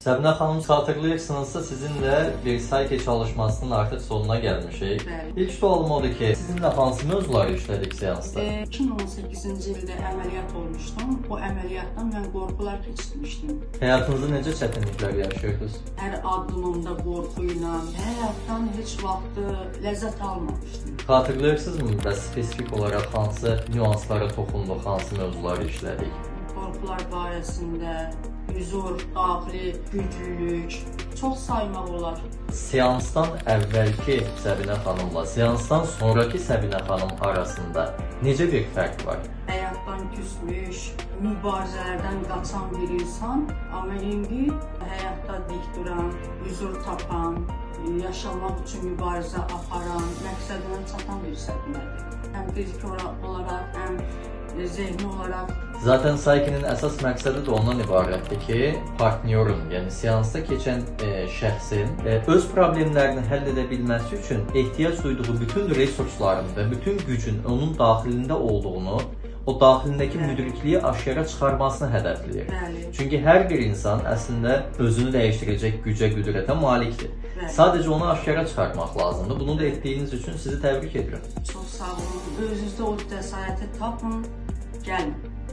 Səbinə xanım, xatırlayırsınızsa sizinlə bir sayki çalışmasının artıq sonuna gəlmişik. Bəli. İlk sualım odur ki, sizinlə hansı mövzuları işlədik seansda? 2018-ci ildə əməliyyat olmuşdum. O əməliyyatdan mən qorxular keçirmişdim. Həyatınızda necə çətinliklər yaşayırdınız? Hər addımımda qorxuyla, həyatdan heç vaxt ləzzət almamışdım. Xatırlayırsınızmı və spesifik olaraq hansı nüanslara toxunduq, hansı mövzuları işlədik? Qorxular barəsində hüzur, daxili güclülük, çox saymaq olar. Seansdan əvvəlki Səbinə xanımla seansdan sonraki Səbinə xanım arasında necə bir fərq var? Həyatdan küsmüş, mübarizələrdən qaçan bir insan, amma indi həyatda dik duran, hüzur tapan, yaşamaq üçün mübarizə aparan, məqsədinə çatan bir Səbinədir. Həm fiziki olaraq, həm zehni olaraq. Zaten Saykinin əsas məqsədi də ondan ibarətdir ki, partnyorun, yəni seansda keçən şəxsin öz problemlərini həll edə bilməsi üçün ehtiyac duyduğu bütün resursların və bütün gücün onun daxilində olduğunu, o daxilindəki müdrikliyi aşkara çıxarmasını hədəfləyir. Bəli. Çünki hər bir insan əslində özünü dəyişdirəcək gücə, qüdrətə malikdir. Bəli. Sadəcə onu aşkara çıxarmaq lazımdır. Bunu da etdiyiniz üçün sizi təbrik edirəm. Çox sağ olun. Özünüzdə o cəsarəti tapın, gəlin.